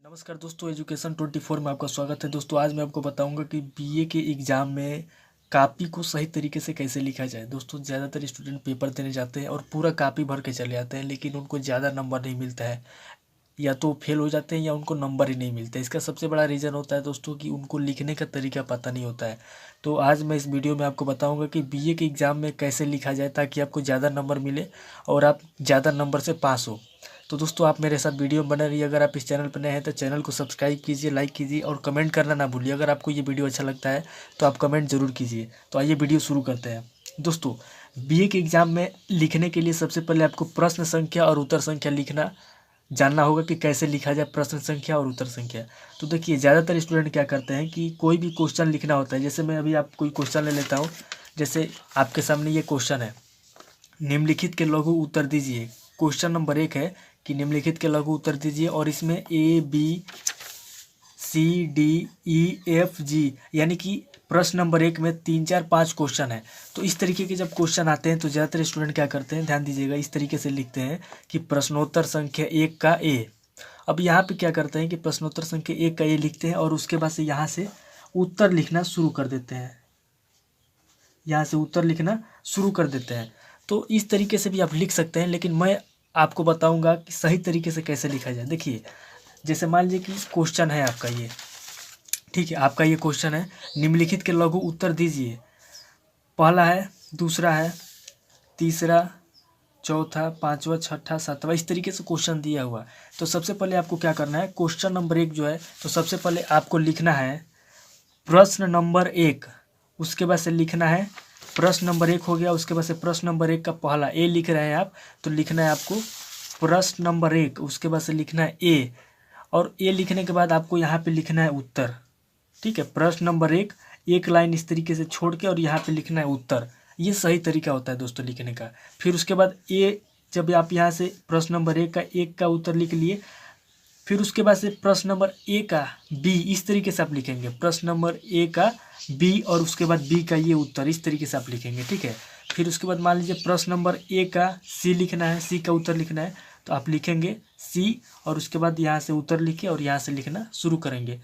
नमस्कार दोस्तों, एजुकेशन 24 में आपका स्वागत है। दोस्तों आज मैं आपको बताऊंगा कि बीए के एग्ज़ाम में कॉपी को सही तरीके से कैसे लिखा जाए। दोस्तों ज़्यादातर स्टूडेंट पेपर देने जाते हैं और पूरा कॉपी भर के चले आते हैं, लेकिन उनको ज़्यादा नंबर नहीं मिलता है, या तो फेल हो जाते हैं या उनको नंबर ही नहीं मिलता है। इसका सबसे बड़ा रीज़न होता है दोस्तों कि उनको लिखने का तरीका पता नहीं होता है। तो आज मैं इस वीडियो में आपको बताऊंगा कि बीए के एग्ज़ाम में कैसे लिखा जाए ताकि आपको ज़्यादा नंबर मिले और आप ज़्यादा नंबर से पास हो। तो दोस्तों आप मेरे साथ वीडियो में बने रहिए। अगर आप इस चैनल पर नए हैं तो चैनल को सब्सक्राइब कीजिए, लाइक कीजिए और कमेंट करना ना भूलिए। अगर आपको ये वीडियो अच्छा लगता है तो आप कमेंट ज़रूर कीजिए। तो आइए वीडियो शुरू करते हैं। दोस्तों बीए के एग्ज़ाम में लिखने के लिए सबसे पहले आपको प्रश्न संख्या और उत्तर संख्या लिखना जानना होगा कि कैसे लिखा जाए प्रश्न संख्या और उत्तर संख्या। तो देखिए ज़्यादातर स्टूडेंट क्या करते हैं कि कोई भी क्वेश्चन लिखना होता है। जैसे मैं अभी आप कोई क्वेश्चन ले लेता हूँ। जैसे आपके सामने ये क्वेश्चन है, निम्नलिखित के लघु उत्तर दीजिए। क्वेश्चन नंबर 1 है कि निम्नलिखित के लघु उत्तर दीजिए, और इसमें ABCDEFG यानी कि प्रश्न नंबर 1 में 3 4 5 क्वेश्चन है। तो इस तरीके के जब क्वेश्चन आते हैं तो ज़्यादातर स्टूडेंट क्या करते हैं, ध्यान दीजिएगा, इस तरीके से लिखते हैं कि प्रश्नोत्तर संख्या 1 का ए। अब यहाँ पे क्या करते हैं कि प्रश्नोत्तर संख्या 1 का ए लिखते हैं और उसके बाद से यहाँ से उत्तर लिखना शुरू कर देते हैं। यहाँ से उत्तर लिखना शुरू कर देते हैं। तो इस तरीके से भी आप लिख सकते हैं, लेकिन मैं आपको बताऊंगा कि सही तरीके से कैसे लिखा जाए। देखिए जैसे मान लीजिए कि क्वेश्चन है आपका ये, ठीक है, आपका ये क्वेश्चन है, निम्नलिखित के लघु उत्तर दीजिए। पहला है, दूसरा है, तीसरा, चौथा, पांचवा, छठा, सातवां, इस तरीके से क्वेश्चन दिया हुआ है। तो सबसे पहले आपको क्या करना है, क्वेश्चन नंबर 1 जो है, तो सबसे पहले आपको लिखना है प्रश्न नंबर 1। उसके बाद से लिखना है प्रश्न नंबर 1 हो गया। उसके बाद से प्रश्न नंबर 1 का पहला ए लिख रहे हैं आप, तो लिखना है आपको प्रश्न नंबर 1। उसके बाद से लिखना है ए, और ए लिखने के बाद आपको यहाँ पे लिखना है उत्तर। ठीक है, प्रश्न नंबर 1 एक लाइन इस तरीके से छोड़ के और यहाँ पे लिखना है उत्तर। ये सही तरीका होता है दोस्तों लिखने का। फिर उसके बाद ए, जब आप यहाँ से प्रश्न नंबर 1 का उत्तर लिख लिए, फिर उसके बाद से प्रश्न नंबर ए का बी, इस तरीके से आप लिखेंगे। प्रश्न नंबर ए का बी और उसके बाद बी का ये उत्तर, इस तरीके से आप लिखेंगे। ठीक है, फिर उसके बाद मान लीजिए प्रश्न नंबर ए का सी लिखना है, सी का उत्तर लिखना है, तो आप लिखेंगे सी और उसके बाद यहाँ से उत्तर लिखिए और यहाँ से लिखना शुरू करेंगे।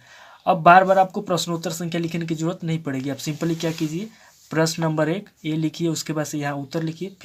अब बार बार आपको प्रश्नोत्तर संख्या लिखने की जरूरत नहीं पड़ेगी। आप सिंपली क्या कीजिए, प्रश्न नंबर 1 ए लिखिए, उसके बाद से यहाँ उत्तर लिखिए,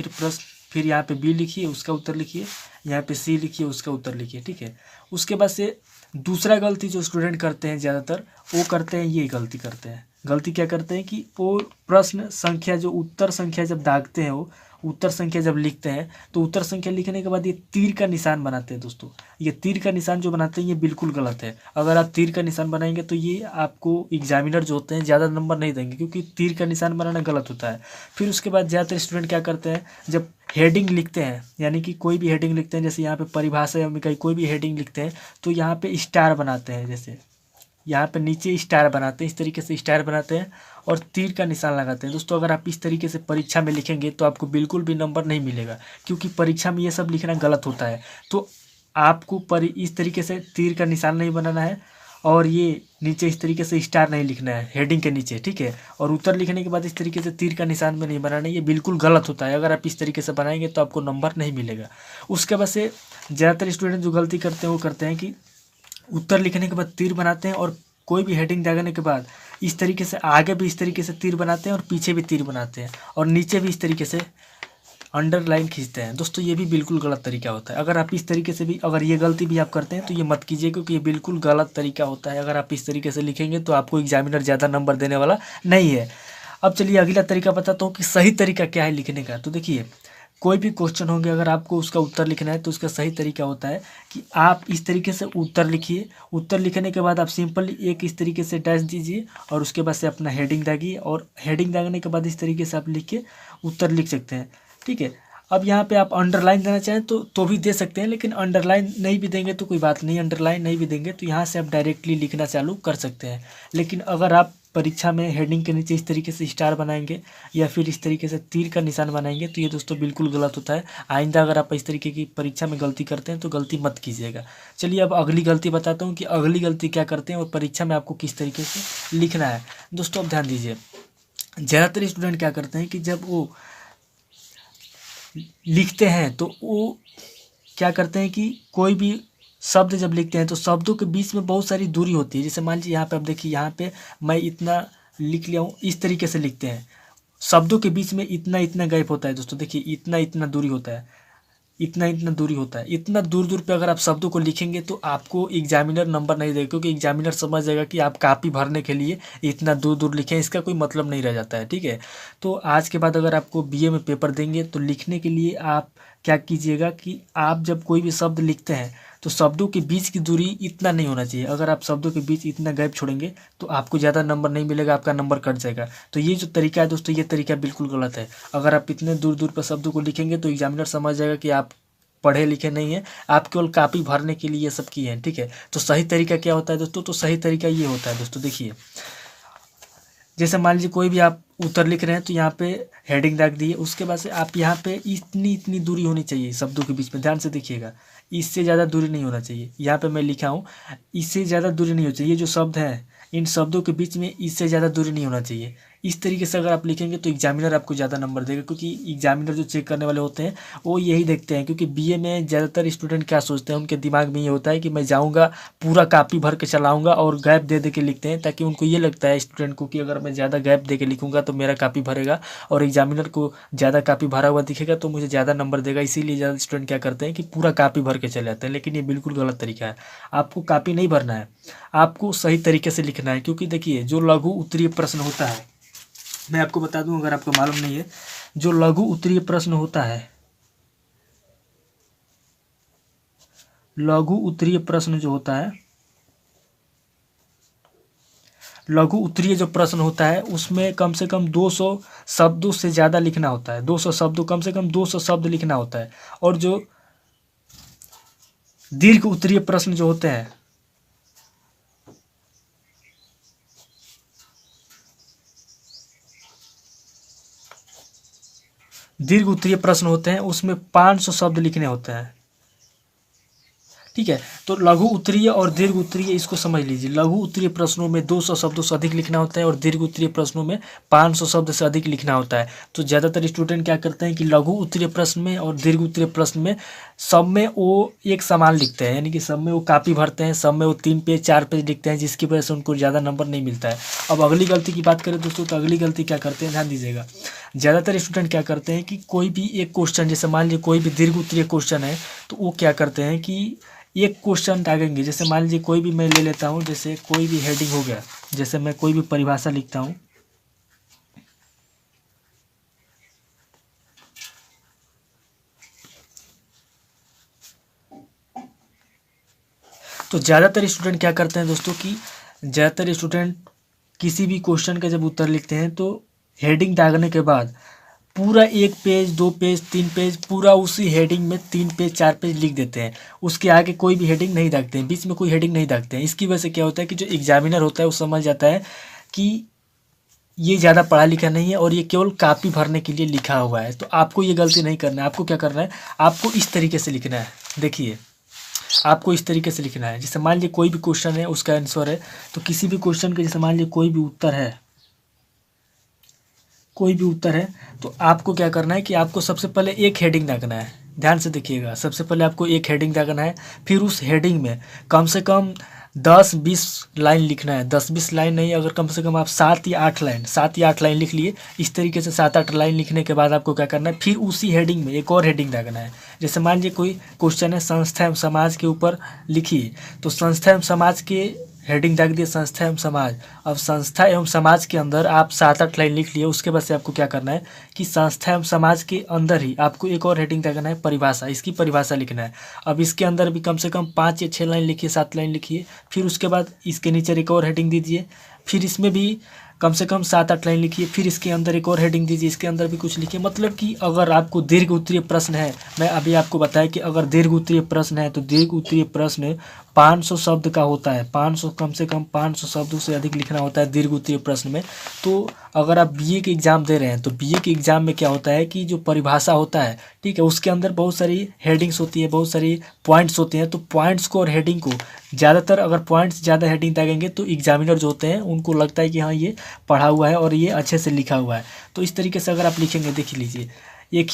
फिर यहाँ पे बी लिखिए, उसका उत्तर लिखिए, यहाँ पे सी लिखिए, उसका उत्तर लिखिए। ठीक है, उसके बाद से दूसरा गलती जो स्टूडेंट करते हैं ज़्यादातर, वो करते हैं, ये गलती करते हैं। गलती क्या करते हैं कि वो प्रश्न संख्या जो उत्तर संख्या जब दागते हैं, वो उत्तर संख्या जब लिखते हैं तो उत्तर संख्या लिखने के बाद ये तीर का निशान बनाते हैं। दोस्तों ये तीर का निशान जो बनाते हैं ये बिल्कुल गलत है। अगर आप तीर का निशान बनाएंगे तो ये आपको एग्जामिनर जो होते हैं ज़्यादा नंबर नहीं देंगे, क्योंकि तीर का निशान बनाना गलत होता है। फिर उसके बाद ज़्यादातर स्टूडेंट क्या करते हैं, जब हेडिंग लिखते हैं, यानी कि कोई भी हेडिंग लिखते हैं, जैसे यहाँ पे परिभाषा या कोई भी हेडिंग लिखते हैं, तो यहाँ पे स्टार बनाते हैं। जैसे यहाँ पे नीचे स्टार बनाते हैं, इस तरीके से स्टार बनाते हैं और तीर का निशान लगाते हैं। दोस्तों अगर आप इस तरीके से परीक्षा में लिखेंगे तो आपको बिल्कुल भी नंबर नहीं मिलेगा, क्योंकि परीक्षा में ये सब लिखना गलत होता है। तो आपको इस तरीके से तीर का निशान नहीं बनाना है और ये नीचे इस तरीके से स्टार नहीं लिखना है हेडिंग के नीचे। ठीक है, और उत्तर लिखने के बाद इस तरीके से तीर का निशान में नहीं बनाना है, ये बिल्कुल गलत होता है। अगर आप इस तरीके से बनाएंगे तो आपको नंबर नहीं मिलेगा। उसके बाद से ज़्यादातर स्टूडेंट जो गलती करते हैं वो करते हैं कि उत्तर लिखने के बाद तीर बनाते हैं, और कोई भी हेडिंग दागने के बाद इस तरीके से आगे भी इस तरीके से तीर बनाते हैं और पीछे भी तीर बनाते हैं और नीचे भी इस तरीके से अंडरलाइन खींचते हैं। दोस्तों ये भी बिल्कुल गलत तरीका होता है। अगर आप इस तरीके से भी, अगर ये गलती भी आप करते हैं तो ये मत कीजिए, क्योंकि ये बिल्कुल गलत तरीका होता है। अगर आप इस तरीके से लिखेंगे तो आपको एग्जामिनर ज़्यादा नंबर देने वाला नहीं है। अब चलिए अगला तरीका बताता हूँ कि सही तरीका क्या है लिखने का। तो देखिए कोई भी क्वेश्चन होंगे, अगर आपको उसका उत्तर लिखना है तो उसका सही तरीका होता है कि आप इस तरीके से उत्तर लिखिए। उत्तर लिखने के बाद आप सिंपली एक इस तरीके से डैश दीजिए और उसके बाद से अपना हेडिंग दागिए, और हेडिंग दागने के बाद इस तरीके से आप लिख के उत्तर लिख सकते हैं। ठीक है, अब यहाँ पे आप अंडरलाइन देना चाहें तो भी दे सकते हैं, लेकिन अंडरलाइन नहीं भी देंगे तो कोई बात नहीं। अंडरलाइन नहीं भी देंगे तो यहाँ से आप डायरेक्टली लिखना चालू कर सकते हैं। लेकिन अगर आप परीक्षा में हेडिंग के नीचे इस तरीके से स्टार बनाएंगे या फिर इस तरीके से तीर का निशान बनाएंगे तो ये दोस्तों बिल्कुल गलत होता है। आइंदा अगर आप इस तरीके की परीक्षा में गलती करते हैं तो गलती मत कीजिएगा। चलिए अब अगली गलती बताता हूँ कि अगली गलती क्या करते हैं और परीक्षा में आपको किस तरीके से लिखना है। दोस्तों अब ध्यान दीजिए, ज़्यादातर स्टूडेंट क्या करते हैं कि जब वो लिखते हैं तो वो क्या करते हैं कि कोई भी शब्द जब लिखते हैं तो शब्दों के बीच में बहुत सारी दूरी होती है। जैसे मान लीजिए यहाँ पे आप देखिए, यहाँ पे मैं इतना लिख लिया हूँ, इस तरीके से लिखते हैं। शब्दों के बीच में इतना इतना गैप होता है दोस्तों, देखिए इतना इतना दूरी होता है, इतना इतना दूरी होता है। इतना दूर दूर पे अगर आप शब्दों को लिखेंगे तो आपको एग्जामिनर नंबर नहीं देगा, क्योंकि एग्जामिनर समझ जाएगा कि आप कॉपी भरने के लिए इतना दूर दूर लिखें, इसका कोई मतलब नहीं रह जाता है। ठीक है, तो आज के बाद अगर आपको बीए में पेपर देंगे तो लिखने के लिए आप क्या कीजिएगा कि आप जब कोई भी शब्द लिखते हैं तो शब्दों के बीच की दूरी इतना नहीं होना चाहिए। अगर आप शब्दों के बीच इतना गैप छोड़ेंगे तो आपको ज़्यादा नंबर नहीं मिलेगा, आपका नंबर कट जाएगा। तो ये जो तरीका है दोस्तों, ये तरीका बिल्कुल गलत है। अगर आप इतने दूर दूर पर शब्दों को लिखेंगे तो एग्जामिनर समझ जाएगा कि आप पढ़े लिखे नहीं हैं, आप केवल कॉपी भरने के लिए ये सब किए हैं। ठीक है, तो सही तरीका क्या होता है दोस्तों? तो सही तरीका ये होता है दोस्तों, देखिए जैसे मान लीजिए कोई भी आप उत्तर लिख रहे हैं तो यहाँ पे हेडिंग रख दिए, उसके बाद से आप यहाँ पे इतनी इतनी दूरी होनी चाहिए शब्दों के बीच में, ध्यान से देखिएगा, इससे ज़्यादा दूरी नहीं होना चाहिए। यहाँ पे मैं लिखा हूँ इससे ज़्यादा दूरी नहीं होनी चाहिए। ये जो शब्द हैं इन शब्दों के बीच में इससे ज़्यादा दूरी नहीं होना चाहिए। इस तरीके से अगर आप लिखेंगे तो एग्जामिनर आपको ज़्यादा नंबर देगा, क्योंकि एग्जामिनर जो चेक करने वाले होते हैं वो यही देखते हैं। क्योंकि बीए में ज़्यादातर स्टूडेंट क्या सोचते हैं, उनके दिमाग में ये होता है कि मैं जाऊँगा पूरा कॉपी भर के चलाऊँगा और गैप दे दे के लिखते हैं, ताकि उनको ये लगता है स्टूडेंट को कि अगर मैं ज़्यादा गैप दे के लिखूँगा तो मेरा कॉपी भरेगा और एग्जामिनर को ज़्यादा कॉपी भरा हुआ दिखेगा तो मुझे ज़्यादा नंबर देगा। इसीलिए ज़्यादा स्टूडेंट क्या करते हैं कि पूरा कॉपी भर के चले जाते हैं, लेकिन ये बिल्कुल गलत तरीका है। आपको कॉपी नहीं भरना है, आपको सही तरीके से लिखना है। क्योंकि देखिए जो लघु उत्तरीय प्रश्न होता है, मैं आपको बता दूं अगर आपको मालूम नहीं है, जो लघु उत्तरीय प्रश्न होता है, लघु उत्तरीय प्रश्न जो होता है, लघु उत्तरीय जो प्रश्न होता है उसमें कम से कम 200 शब्दों से ज़्यादा लिखना होता है। 200 शब्दों, कम से कम 200 शब्द लिखना होता है। और जो दीर्घ उत्तरीय प्रश्न जो होते हैं, दीर्घ उत्तरीय प्रश्न होते हैं उसमें 500 शब्द लिखने होते हैं। ठीक है, तो लघु उत्तरीय और दीर्घ उत्तरीय इसको समझ लीजिए। लघु उत्तरीय प्रश्नों में 200 शब्दों से अधिक लिखना होता है और दीर्घ उत्तरीय प्रश्नों में 500 शब्द से अधिक लिखना होता है। तो ज़्यादातर स्टूडेंट क्या करते हैं कि लघु उत्तरीय प्रश्न में और दीर्घ उत्तरीय प्रश्न में सब में वो एक समान लिखते हैं, यानी कि सब में वो कॉपी भरते हैं, सब में वो 3 पेज 4 पेज लिखते हैं, जिसकी वजह से उनको ज़्यादा नंबर नहीं मिलता है। अब अगली गलती की बात करें दोस्तों, तो अगली गलती क्या करते हैं, ध्यान दीजिएगा। ज़्यादातर स्टूडेंट क्या करते हैं कि कोई भी एक क्वेश्चन, जैसे मान लीजिए कोई भी दीर्घ उत्तरीय क्वेश्चन है तो वो क्या करते हैं कि एक क्वेश्चन टागेंगे। जैसे मान लीजिए कोई भी मैं ले लेता हूँ, जैसे कोई भी हेडिंग हो गया, जैसे मैं कोई भी परिभाषा लिखता हूँ, तो ज़्यादातर स्टूडेंट क्या करते हैं दोस्तों कि ज़्यादातर स्टूडेंट किसी भी क्वेश्चन का जब उत्तर लिखते हैं तो हेडिंग दागने के बाद पूरा 1 पेज 2 पेज 3 पेज पूरा उसी हेडिंग में 3 पेज 4 पेज लिख देते हैं। उसके आगे कोई भी हेडिंग नहीं दागते हैं, बीच में कोई हेडिंग नहीं दागते हैं। इसकी वजह से क्या होता है कि जो एग्जामिनर होता है वो समझ जाता है कि ये ज़्यादा पढ़ा लिखा नहीं है और ये केवल कॉपी भरने के लिए लिखा हुआ है। तो आपको ये गलती नहीं करना है। आपको क्या करना है, आपको इस तरीके से लिखना है। देखिए आपको इस तरीके से लिखना है, जैसे मान लीजिए कोई भी क्वेश्चन है उसका आंसर है, तो किसी भी क्वेश्चन के, जैसे मान लीजिए कोई भी उत्तर है, कोई भी उत्तर है, तो आपको क्या करना है कि आपको सबसे पहले एक हेडिंग दागना है। ध्यान से देखिएगा, सबसे पहले आपको एक हेडिंग दागना है, फिर उस हेडिंग में कम से कम 10-20 लाइन लिखना है। 10-20 लाइन नहीं, अगर कम से कम आप 7 या 8 लाइन लिख लिए। इस तरीके से 7-8 लाइन लिखने के बाद आपको क्या करना है, फिर उसी हेडिंग में एक और हेडिंग दागना है। जैसे मान लीजिए कोई क्वेश्चन है संस्था एवं समाज के ऊपर लिखिए, तो संस्था एवं समाज के हेडिंग दाग दिए संस्था एवं समाज। अब संस्था एवं समाज के अंदर आप 7-8 लाइन लिख लिए। उसके बाद से आपको क्या करना है कि संस्था एवं समाज के अंदर ही आपको एक और हेडिंग दागना है, परिभाषा, इसकी परिभाषा लिखना है। अब इसके अंदर भी कम से कम 5 या 6 लाइन लिखिए, 7 लाइन लिखिए। फिर उसके बाद इसके नीचे एक और हेडिंग दीजिए, फिर इसमें भी कम से कम 7-8 लाइन लिखिए, फिर इसके अंदर एक और हेडिंग दीजिए, इसके अंदर भी कुछ लिखिए। मतलब कि अगर आपको दीर्घ उत्तरीय प्रश्न है, मैं अभी आपको बताया कि अगर दीर्घ उत्तरीय प्रश्न है तो दीर्घ उत्तरीय प्रश्न 500 शब्द का होता है। 500, कम से कम 500 शब्दों से अधिक लिखना होता है दीर्घ उत्तरीय प्रश्न में। तो अगर आप बीए के एग्ज़ाम दे रहे हैं तो बीए के एग्ज़ाम में क्या होता है कि जो परिभाषा होता है, ठीक है, उसके अंदर बहुत सारी हेडिंग्स होती है, बहुत सारी पॉइंट्स होते हैं। तो पॉइंट्स को और हेडिंग को ज़्यादातर, अगर पॉइंट्स ज़्यादा हेडिंग दागेंगे तो एग्जामिनर जो होते हैं उनको लगता है कि हाँ ये पढ़ा हुआ है और ये अच्छे से लिखा हुआ है। तो इस तरीके से अगर आप लिखेंगे, देख लीजिए एक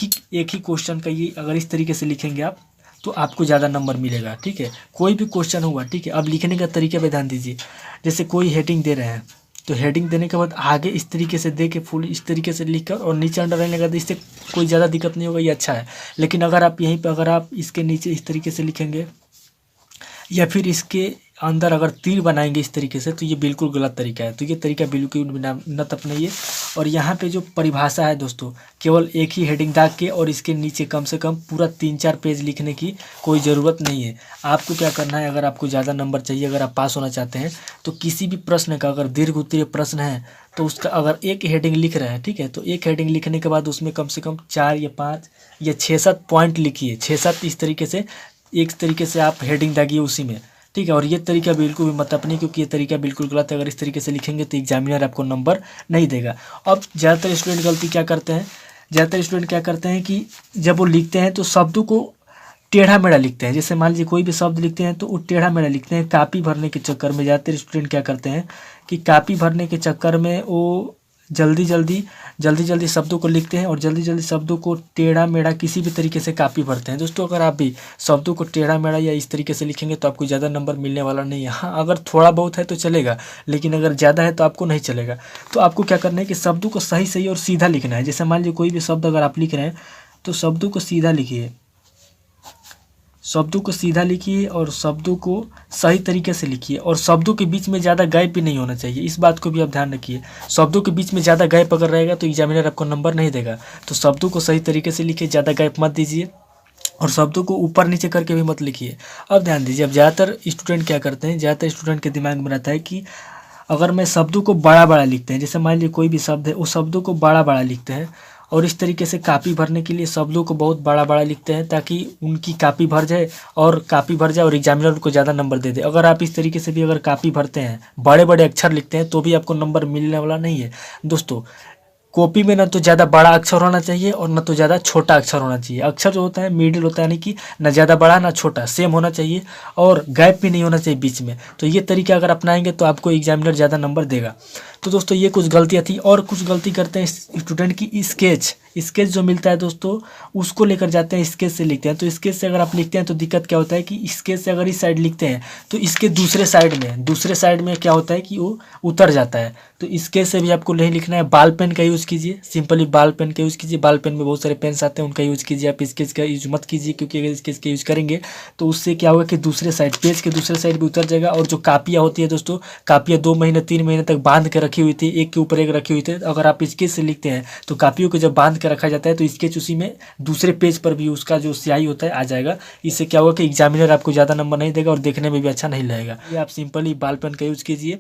ही क्वेश्चन का ये अगर इस तरीके से लिखेंगे आप, तो आपको ज़्यादा नंबर मिलेगा। ठीक है, कोई भी क्वेश्चन हुआ, ठीक है। अब लिखने का तरीके पे ध्यान दीजिए। जैसे कोई हेडिंग दे रहे हैं, तो हेडिंग देने के बाद आगे इस तरीके से दे के फुल इस तरीके से लिख कर और नीचे अंडरलाइन लगा दे, इससे कोई ज़्यादा दिक्कत नहीं होगा, ये अच्छा है। लेकिन अगर आप यहीं पर अगर आप इसके नीचे इस तरीके से लिखेंगे या फिर इसके अंदर अगर तीर बनाएंगे इस तरीके से, तो ये बिल्कुल गलत तरीका है। तो ये तरीका बिल्कुल न अपनाइए। और यहाँ पे जो परिभाषा है दोस्तों, केवल एक ही हेडिंग दाग के और इसके नीचे कम से कम पूरा 3-4 पेज लिखने की कोई ज़रूरत नहीं है। आपको क्या करना है, अगर आपको ज़्यादा नंबर चाहिए, अगर आप पास होना चाहते हैं, तो किसी भी प्रश्न का अगर दीर्घ उत्तरीय प्रश्न है तो उसका अगर एक हेडिंग लिख रहे हैं, ठीक है, तो एक हेडिंग लिखने के बाद उसमें कम से कम 4 या 5 या 6-7 पॉइंट लिखिए। 6-7 इस तरीके से एक तरीके से आप हेडिंग दागिए उसी में, ठीक है। और ये तरीका बिल्कुल भी मत अपनी, क्योंकि ये तरीका बिल्कुल गलत है। अगर इस तरीके से लिखेंगे तो एग्जामिनर आपको नंबर नहीं देगा। अब ज़्यादातर स्टूडेंट गलती क्या करते हैं, ज़्यादातर स्टूडेंट क्या करते हैं कि जब वो लिखते हैं तो शब्दों को टेढ़ा मेढ़ा लिखते हैं। जैसे मान लीजिए कोई भी शब्द लिखते हैं तो वो टेढ़ा मेढ़ा लिखते हैं। कापी भरने के चक्कर में ज़्यादातर स्टूडेंट क्या करते हैं कि कापी भरने के चक्कर में वो जल्दी जल्दी शब्दों को लिखते हैं और जल्दी शब्दों को टेढ़ा मेढ़ा किसी भी तरीके से कापी भरते हैं। दोस्तों, अगर आप भी शब्दों को टेढ़ा मेढ़ा या इस तरीके से लिखेंगे तो आपको ज़्यादा नंबर मिलने वाला नहीं है। हाँ, अगर थोड़ा बहुत है तो चलेगा, लेकिन अगर ज़्यादा है तो आपको नहीं चलेगा। तो आपको क्या करना है कि शब्दों को सही और सीधा लिखना है। जैसे मान लीजिए कोई भी शब्द अगर आप लिख रहे हैं तो शब्दों को सीधा लिखिए, शब्दों को सीधा लिखिए और शब्दों को सही तरीके से लिखिए। और शब्दों के बीच में ज़्यादा गैप भी नहीं होना चाहिए, इस बात को भी आप ध्यान रखिए। शब्दों के बीच में ज़्यादा गैप अगर रहेगा तो एग्जामिनर आपको नंबर नहीं देगा। तो शब्दों को सही तरीके से लिखिए, ज़्यादा गैप मत दीजिए और शब्दों को ऊपर नीचे करके भी मत लिखिए। अब ध्यान दीजिए, अब ज़्यादातर स्टूडेंट क्या करते हैं, ज़्यादातर स्टूडेंट के दिमाग में रहता है कि अगर मैं शब्दों को बड़ा लिखते हैं, जैसे मान लीजिए कोई भी शब्द है, उस शब्दों को बड़ा लिखते हैं और इस तरीके से कापी भरने के लिए शब्दों को बहुत बड़ा लिखते हैं ताकि उनकी कापी भर जाए और एग्जामिनर उनको ज़्यादा नंबर दे दे। अगर आप इस तरीके से भी अगर कापी भरते हैं, बड़े अक्षर लिखते हैं, तो भी आपको नंबर मिलने वाला नहीं है। दोस्तों, कॉपी में ना तो ज़्यादा बड़ा अक्षर होना चाहिए और ना तो ज़्यादा छोटा अक्षर होना चाहिए। अक्षर जो होता है मिडिल होता है, यानी कि ना ज़्यादा बड़ा ना छोटा, सेम होना चाहिए और गैप भी नहीं होना चाहिए बीच में। तो ये तरीका अगर अपनाएंगे तो आपको एग्जामिनर ज़्यादा नंबर देगा। तो दोस्तों, ये कुछ गलतियाँ थी। और कुछ गलती करते हैं स्टूडेंट की, स्केच जो मिलता है दोस्तों, उसको लेकर जाते हैं, स्केच से लिखते हैं। तो स्केच से अगर आप लिखते हैं तो दिक्कत क्या होता है कि स्केच से अगर इस साइड लिखते हैं तो इसके दूसरे साइड में क्या होता है कि वो उतर जाता है। तो स्केच से भी आपको नहीं लिखना है। बाल पेन का यूज़ कीजिए, सिंपली बाल पेन का यूज़ कीजिए। बाल पेन में बहुत सारे पेन्स आते हैं, उनका यूज़ कीजिए। आप स्केच का यूज़ मत कीजिए, क्योंकि अगर स्केच का यूज़ करेंगे तो उससे क्या होगा कि पेज के दूसरे साइड भी उतर जाएगा। और जो कापियाँ होती है दोस्तों, कापियाँ 2 महीने 3 महीने तक बांध के रखी हुई थी, एक के ऊपर एक रखी हुई थी। अगर आप स्केच से लिखते हैं तो कापियों को जब बांध के रखा जाता है तो स्केच उसी में दूसरे पेज पर भी उसका जो स्याही होता है आ जाएगा। इससे क्या होगा कि एग्जामिनर आपको ज़्यादा नंबर नहीं देगा और देखने में भी अच्छा नहीं लगेगा। ये आप सिंपली बाल पेन का यूज़ कीजिए।